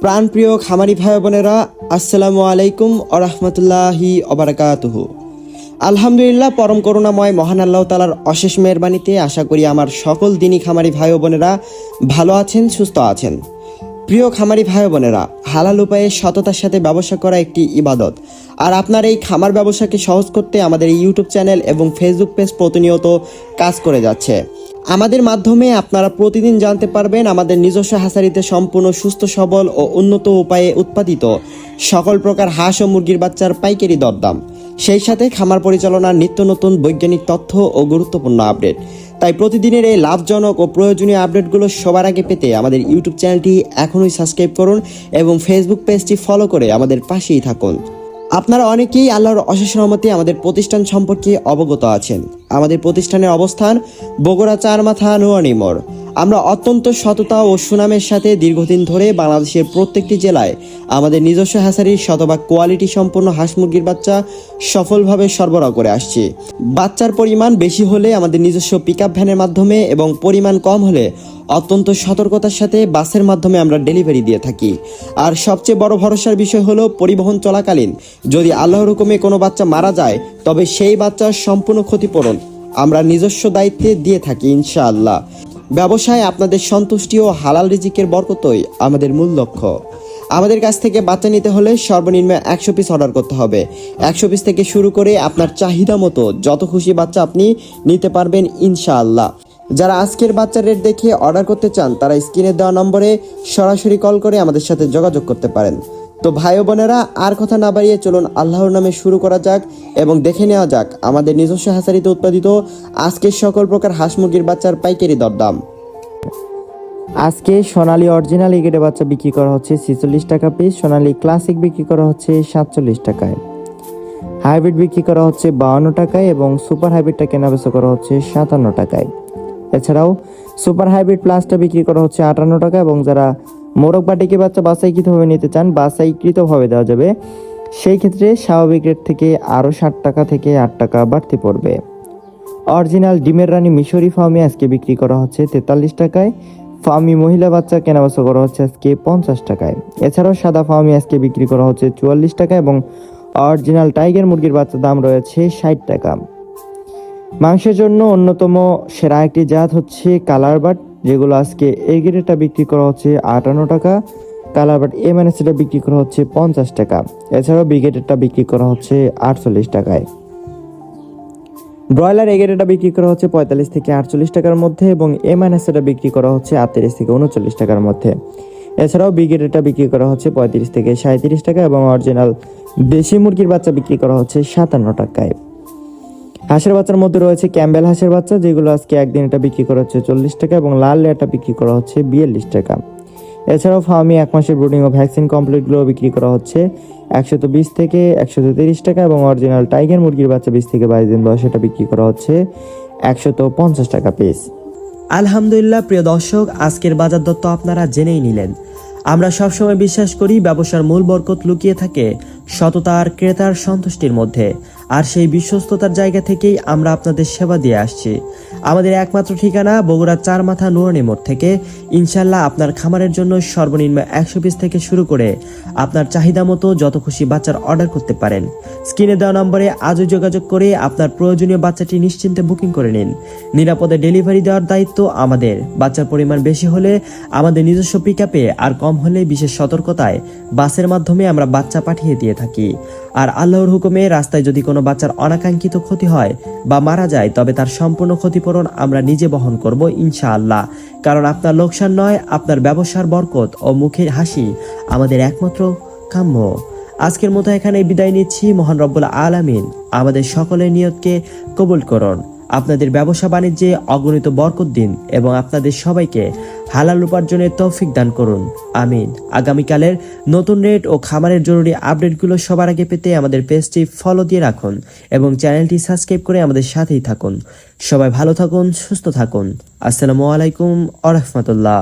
প্রাণপ্রিয় খামারি ভাই বোনেরা, আসসালামু আলাইকুম আরহামতুল্লাহি অবরাকাতুহু। আলহামদুলিল্লাহ, পরম করুণাময় মহান আল্লাহ তাআলার অশেষ মেহেরবানিতে আশা করি আমার সকল দিনী খামারি ভাই বোনেরা ভালো আছেন, সুস্থ আছেন। প্রিয় খামারি ভাই বোনেরা, হালাল উপায়ে সততার সাথে ব্যবসা করা একটি ইবাদত। আর আপনার এই খামার ব্যবসাকে সহজ করতে আমাদের এই ইউটিউব চ্যানেল এবং ফেসবুক পেজ প্রতিনিয়ত কাজ করে যাচ্ছে। আমাদের মাধ্যমে আপনারা প্রতিদিন জানতে পারবেন আমাদের নিজস্ব হ্যাচারিতে সম্পূর্ণ সুস্থ সবল ও উন্নত উপায়ে উৎপাদিত সকল প্রকার হাঁস ও মুরগির বাচ্চার পাইকারি দরদাম, সেই সাথে খামার পরিচালনার নিত্য নতুন বৈজ্ঞানিক তথ্য ও গুরুত্বপূর্ণ আপডেট। তাই প্রতিদিনের এই লাভজনক ও প্রয়োজনীয় আপডেটগুলো সবার আগে পেতে আমাদের ইউটিউব চ্যানেলটি এখনই সাবস্ক্রাইব করুন এবং ফেসবুক পেজটি ফলো করে আমাদের পাশেই থাকুন। আপনারা অনেকেই আল্লাহর অশেষ রহমতে আমাদের প্রতিষ্ঠান সম্পর্কে অবগত আছেন। আমাদের প্রতিষ্ঠানের অবস্থান বগুড়া চারমাথা নুয়ানি মোড়। আমরা অত্যন্ত সততা ও সুনামের সাথে দীর্ঘদিন ধরে বাংলাদেশের প্রত্যেকটি জেলায় আমাদের নিজস্ব হ্যাচারির শতভাগ কোয়ালিটি সম্পন্ন হাঁস মুরগির বাচ্চা সফলভাবে সরবরাহ করে আসছি। বাচ্চার পরিমাণ বেশি হলে আমাদের নিজস্ব পিকআপ ভ্যানের মাধ্যমে এবং পরিমাণ কম হলে অত্যন্ত সতর্কতার সাথে বাসের মাধ্যমে আমরা ডেলিভারি দিয়ে থাকি। আর সবচেয়ে বড় ভরসার বিষয় হলো পরিবহন চলাকালীন যদি আল্লাহর হুকুমে কোনো বাচ্চা মারা যায় তবে সেই বাচ্চার সম্পূর্ণ ক্ষতিপূরণ আমরা নিজস্ব দায়িত্বে দিয়ে থাকি ইনশাআল্লাহ। ব্যবসায় আপনাদের সন্তুষ্টি ও হালাল রিজিকের বরকতই আমাদের মূল লক্ষ্য। আমাদের কাছ থেকে বাচ্চা নিতে হলে সর্বনিম্ন 100 পিস অর্ডার করতে হবে। 100 পিস থেকে শুরু করে আপনার চাহিদা মতো যত খুশি বাচ্চা আপনি নিতে পারবেন ইনশাআল্লাহ। যারা আজকের বাচ্চার রেট দেখে অর্ডার করতে চান তারা স্ক্রিনে দেওয়া নম্বরে সরাসরি কল করে আমাদের সাথে যোগাযোগ করতে পারেন। তো ভাই বোনেরা, আর কথা না বাড়িয়ে চলুন আল্লাহর নামে শুরু করা যাক এবং দেখে নেওয়া যাক আমাদের নিজস্ব হ্যাচারিতে উৎপাদিত আজকের সকল প্রকার হাঁস মুরগির বাচ্চার পাইকারি দরদাম। আজকে সোনালী অরিজিনাল এগেটে বাচ্চা বিক্রি করা হচ্ছে 46 টাকা পিস, সোনালী ক্লাসিক বিক্রি করা হচ্ছে 47 টাকায়, হাইব্রিড বিক্রি করা হচ্ছে 52 টাকায় এবং সুপার হাইব্রিডটা কেনাবেচা করা হচ্ছে 57 টাকায়। এছাড়াও সুপার হাইব্রিড প্লাসটা বিক্রি করা হচ্ছে 58 টাকা এবং যারা মোরগ বা ডেকে বাচ্চা বাছাইকৃতভাবে নিতে চান বাছাইকৃতভাবে দেওয়া যাবে, সেই ক্ষেত্রে স্বাভাবিক রেট থেকে আরও 60 টাকা থেকে 8 টাকা বাড়তি পড়বে। অরিজিনাল ডিমের রানী মিশরি ফার্মি আজকে বিক্রি করা হচ্ছে 43 টাকায়, ফার্মি মহিলা বাচ্চা কেনাবেচা করা হচ্ছে আজকে 50 টাকায়। এছাড়াও সাদা ফার্মি আজকে বিক্রি করা হচ্ছে 44 টাকা এবং অরিজিনাল টাইগার মুরগির বাচ্চার দাম রয়েছে 60 টাকা। মাংসের জন্য অন্যতম সেরা একটি জাত হচ্ছে কালার বাট, যেগুলো আজকে এ গ্রেডটা বিক্রি করা হচ্ছে 58 টাকা, কালার বাট এ মাইনাসটা বিক্রি করা হচ্ছে 50 টাকা। এছাড়াও বি গ্রেডেরটা বিক্রি করা হচ্ছে 48 টাকায়। ব্রয়লার এ গ্রেডটা বিক্রি করা হচ্ছে 45 থেকে 48 টাকার মধ্যে এবং এ মাইনাসটা বিক্রি করা হচ্ছে 38 থেকে 39 টাকার মধ্যে। এছাড়াও বি গ্রেডেরটা বিক্রি করা হচ্ছে 35 থেকে 37 টাকা এবং অরিজিনাল দেশি মুরগির বাচ্চা বিক্রি করা হচ্ছে 57 টাকায়। হাঁসের বাচ্চার মধ্যে রয়েছে ক্যাম্বেল হাঁসের বাচ্চা, যেগুলো আজকে একদিন এটা বিক্রি করা হচ্ছে 40 টাকা এবং লাল লেয়ারটা বিক্রি করা হচ্ছে 42 টাকা। এছাড়াও ফার্মি 1 মাসের ব্রুডিং ও ভ্যাকসিন কমপ্লিটগুলো বিক্রি করা হচ্ছে 120 থেকে 130 টাকা এবং অরিজিনাল টাইগার মুরগির বাচ্চা 20 থেকে 22 দিন বয়স এটা বিক্রি করা হচ্ছে 150 টাকা পিস। আলহামদুলিল্লাহ প্রিয় দর্শক, আজকের বাজার দর তো আপনারা জেনেই নিলেন। আমরা সবসময় বিশ্বাস করি ব্যবসার মূল বরকত লুকিয়ে থাকে সততা আর ক্রেতার সন্তুষ্টির মধ্যে, আর সেই বিশ্বস্ততার জায়গা থেকেই আমরা আপনাদের সেবা দিয়ে আসছি। আমাদের একমাত্র ঠিকানা বগুড়া চারমাথা নুরানি মোড় থেকে। ইনশাল্লাহ আপনার খামারের জন্য সর্বনিম্ন 100 পিস থেকে শুরু করে আপনার চাহিদা মতো যত খুশি বাচ্চার অর্ডার করতে পারেন। স্ক্রিনে দেওয়া নম্বরে আজই যোগাযোগ করে আপনার প্রয়োজনীয় বাচ্চাটি নিশ্চিন্তে বুকিং করে নিন। নিরাপদে ডেলিভারি দেওয়ার দায়িত্ব আমাদের। বাচ্চার পরিমাণ বেশি হলে আমাদের নিজস্ব পিকআপে, আর কম হলে বিশেষ সতর্কতায় বাসের মাধ্যমে আমরা বাচ্চা পাঠিয়ে দিয়ে থাকি। আর আল্লাহর হুকুমে রাস্তায় যদি কোনো বাচ্চার অনাকাঙ্ক্ষিত ক্ষতি হয় বা মারা যায় তবে তার সম্পূর্ণ ক্ষতিপূরণ আমরা নিজে বহন করব ইনশাআল্লাহ। কারণ আপনার লোকসান নয়, আপনার ব্যবসার বরকত ও মুখের হাসি আমাদের একমাত্র কাম্য। আজকের মতো এখানে বিদায় নিচ্ছি। মহান রব্বুল আলামিন আমাদের সকলের নিয়তকে কবুল করুন, আপনাদের ব্যবসা বাণিজ্যে অগণিত বরকত দিন এবং আপনাদের সবাইকে হালাল উপার্জনের তৌফিক দান করুন, আমিন। আগামীকালের নতুন রেট ও খামারের জরুরি আপডেটগুলো সবার আগে পেতে আমাদের পেজটি ফলো দিয়ে রাখুন এবং চ্যানেলটি সাবস্ক্রাইব করে আমাদের সাথেই থাকুন। সবাই ভালো থাকুন, সুস্থ থাকুন। আসসালামু আলাইকুম ওয়া রাহমাতুল্লাহ।